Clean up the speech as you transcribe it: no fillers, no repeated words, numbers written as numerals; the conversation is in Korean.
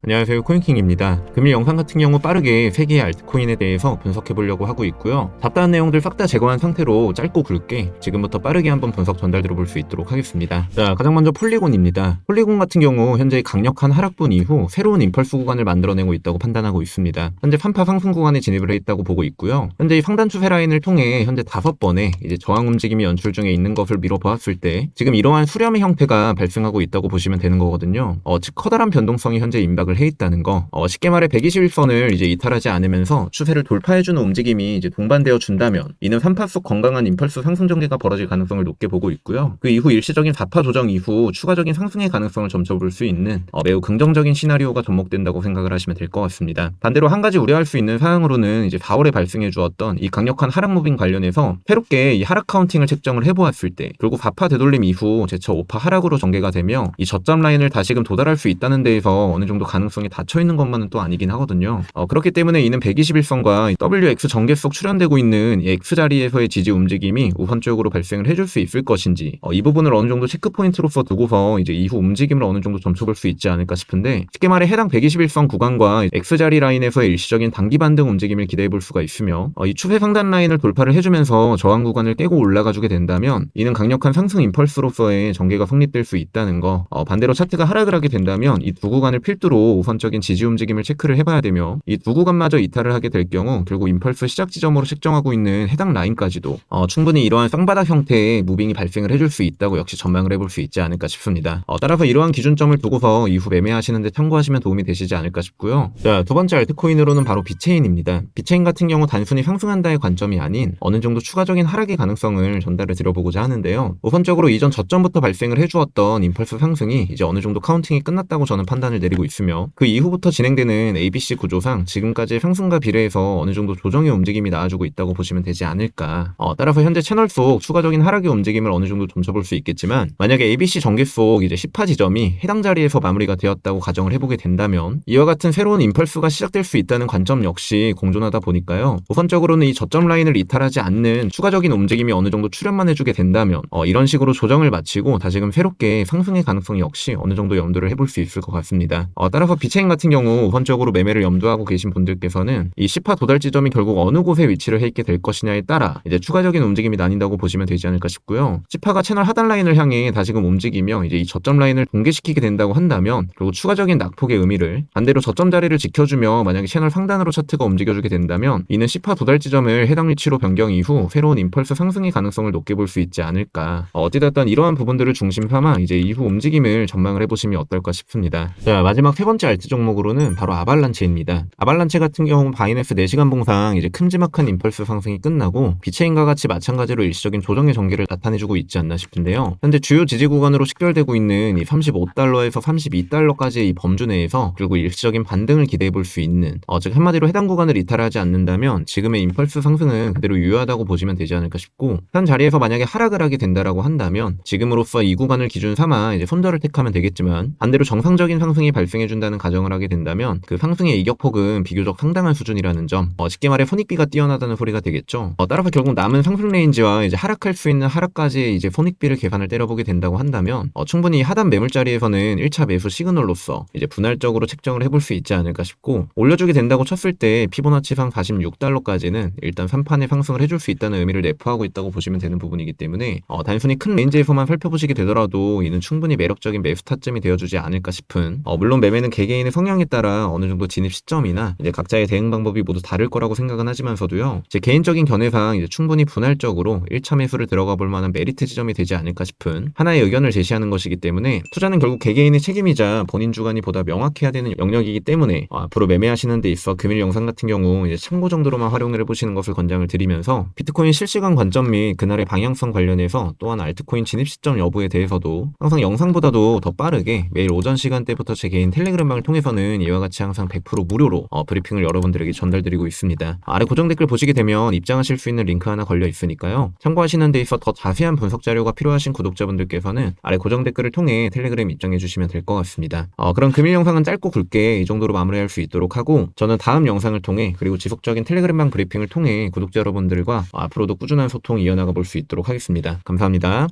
안녕하세요, 코인킹입니다. 금일 영상 같은 경우 빠르게 3개의 알트코인에 대해서 분석해보려고 하고 있고요. 잡다한 내용들 싹 다 제거한 상태로 짧고 굵게 지금부터 빠르게 한번 분석 전달 들어볼 수 있도록 하겠습니다. 자, 가장 먼저 폴리곤입니다. 폴리곤 같은 경우 현재 강력한 하락분 이후 새로운 임펄스 구간을 만들어내고 있다고 판단하고 있습니다. 현재 3파 상승 구간에 진입을 했다고 보고 있고요. 현재 이 상단 추세 라인을 통해 현재 5번의 이제 저항 움직임이 연출 중에 있는 것을 미뤄보았을 때 지금 이러한 수렴의 형태가 발생하고 있다고 보시면 되는 거거든요. 즉 커다란 변동성이 현재 임박을 해 있다는 거. 쉽게 말해 121선을 이제 이탈하지 않으면서 추세를 돌파해주는 움직임이 이제 동반되어 준다면 이는 3파 속 건강한 임펄스 상승 전개가 벌어질 가능성을 높게 보고 있고요. 그 이후 일시적인 4파 조정 이후 추가적인 상승의 가능성을 점쳐볼 수 있는 매우 긍정적인 시나리오가 접목된다고 생각을 하시면 될 것 같습니다. 반대로 한 가지 우려할 수 있는 사항으로는 이제 4월에 발생해 주었던 이 강력한 하락 무빙 관련해서 새롭게 이 하락 카운팅을 책정을 해보았을 때 결국 4파 되돌림 이후 재차 5파 하락으로 전개가 되며 이 저점 라인을 다시금 도달할 수 있다는 데에서 어느 정도 가능성이 닫혀있는 것만은 또 아니긴 하거든요. 그렇기 때문에 이는 121선과 WX 전개 속 출현되고 있는 이 X 자리에서의 지지 움직임이 우선적으로 발생을 해줄 수 있을 것인지 이 부분을 어느 정도 체크 포인트로서 두고서 이제 이후 움직임을 어느 정도 점쳐볼 수 있지 않을까 싶은데, 쉽게 말해 해당 121선 구간과 X 자리 라인에서의 일시적인 단기 반등 움직임을 기대해 볼 수가 있으며, 이 추세 상단 라인을 돌파를 해주면서 저항 구간을 깨고 올라가주게 된다면 이는 강력한 상승 임펄스로서의 전개가 성립될 수 있다는 거. 반대로 차트가 하락을 하게 된다면 이 두 구간을 필두로 우선적인 지지 움직임을 체크를 해봐야 되며, 이 두 구간마저 이탈을 하게 될 경우 결국 임펄스 시작 지점으로 책정하고 있는 해당 라인까지도 충분히 이러한 쌍바닥 형태의 무빙이 발생을 해줄 수 있다고 역시 전망을 해볼 수 있지 않을까 싶습니다. 따라서 이러한 기준점을 두고서 이후 매매하시는데 참고하시면 도움이 되시지 않을까 싶고요. 자, 두 번째 알트코인으로는 바로 비체인입니다. 비체인 같은 경우 단순히 상승한다의 관점이 아닌 어느 정도 추가적인 하락의 가능성을 전달을 드려보고자 하는데요. 우선적으로 이전 저점부터 발생을 해주었던 임펄스 상승이 이제 어느 정도 카운팅이 끝났다고 저는 판단을 내리고 있으며, 그 이후부터 진행되는 ABC 구조상 지금까지의 상승과 비례해서 어느 정도 조정의 움직임이 나와주고 있다고 보시면 되지 않을까. 따라서 현재 채널 속 추가적인 하락의 움직임을 어느 정도 점쳐볼 수 있겠지만, 만약에 ABC 전개 속 이제 10파 지점이 해당 자리에서 마무리가 되었다고 가정을 해보게 된다면 이와 같은 새로운 임펄스가 시작될 수 있다는 관점 역시 공존하다 보니까요. 우선적으로는 이 저점 라인을 이탈하지 않는 추가적인 움직임이 어느 정도 출현만 해주게 된다면 이런 식으로 조정을 마치고 다시금 새롭게 상승의 가능성이 역시 어느 정도 염두를 해볼 수 있을 것 같습니다. 따라서 비체인 같은 경우 우선적으로 매매를 염두하고 계신 분들께서는 이 10파 도달 지점이 결국 어느 곳에 위치를 해 있게 될 것이냐에 따라 이제 추가적인 움직임이 나뉜다고 보시면 되지 않을까 싶고요. 10파가 채널 하단 라인을 향해 다시금 움직이며 이제 이 저점 라인을 붕괴시키게 된다고 한다면 결국 추가적인 낙폭의 의미를, 반대로 저점 자리를 지켜주며 만약에 채널 상단으로 차트가 움직여주게 된다면 이는 10파 도달 지점을 해당 위치로 변경 이후 새로운 임펄스 상승의 가능성을 높게 볼 수 있지 않을까. 어찌됐든 이러한 부분들을 중심 삼아 이제 이후 움직임을 전망을 해보시면 어떨까 싶습니다. 자, 마지막 세 번째 알트 종목으로는 바로 아발란체입니다. 아발란체 같은 경우 바이낸스 4시간 봉상 이제 큼지막한 임펄스 상승이 끝나고 비체인과 같이 마찬가지로 일시적인 조정의 전개를 나타내주고 있지 않나 싶은데요. 현재 주요 지지 구간으로 식별되고 있는 이 35달러에서 32달러까지의 이 범주 내에서 그리고 일시적인 반등을 기대해 볼 수 있는, 즉 한마디로 해당 구간을 이탈하지 않는다면 지금의 임펄스 상승은 그대로 유효하다고 보시면 되지 않을까 싶고, 현 자리에서 만약에 하락을 하게 된다라고 한다면 지금으로서 이 구간을 기준 삼아 이제 손절을 택하면 되겠지만, 반대로 정상적인 상승이 발생해 준다는 가정을 하게 된다면 그 상승의 이격폭은 비교적 상당한 수준이라는 점, 쉽게 말해 손익비가 뛰어나다는 소리가 되겠죠. 따라서 결국 남은 상승 레인지와 이제 하락할 수 있는 하락까지 이제 손익비를 계산을 때려보게 된다고 한다면 충분히 하단 매물 자리에서는 1차 매수 시그널로서 이제 분할적으로 책정을 해볼 수 있지 않을까 싶고, 올려주게 된다고 쳤을 때 피보나치상 46달러까지는 일단 3판의 상승을 해줄 수 있다는 의미를 내포하고 있다고 보시면 되는 부분이기 때문에 단순히 큰 레인지에서만 살펴보시게 되더라도 이는 충분히 매력적인 매수 타점이 되어주지 않을까 싶은, 물론 매매는 개개인의 성향에 따라 어느 정도 진입 시점이나 이제 각자의 대응 방법이 모두 다를 거라고 생각은 하지만서도요, 제 개인적인 견해상 이제 충분히 분할적으로 1차 매수를 들어가 볼 만한 메리트 지점이 되지 않을까 싶은 하나의 의견을 제시하는 것이기 때문에, 투자는 결국 개개인의 책임이자 본인 주관이 보다 명확해야 되는 영역이기 때문에 앞으로 매매하시는 데 있어 금일 영상 같은 경우 이제 참고 정도로만 활용을 해보시는 것을 권장을 드리면서, 비트코인 실시간 관점 및 그날의 방향성 관련해서 또한 알트코인 진입 시점 여부에 대해서도 항상 영상보다도 더 빠르게 매일 오전 시간대부터 제 개인 텔레그램방을 통해서는 이와 같이 항상 100% 무료로 브리핑을 여러분들에게 전달드리고 있습니다. 아래 고정 댓글 보시게 되면 입장하실 수 있는 링크 하나 걸려 있으니까요. 참고하시는 데 있어 더 자세한 분석 자료가 필요하신 구독자분들께서는 아래 고정 댓글을 통해 텔레그램 입장해 주시면 될 것 같습니다. 그럼 금일 영상은 짧고 굵게 이 정도로 마무리할 수 있도록 하고, 저는 다음 영상을 통해 그리고 지속적인 텔레그램방 브리핑을 통해 구독자 여러분들과 앞으로도 꾸준한 소통 이어나가 볼 수 있도록 하겠습니다. 감사합니다.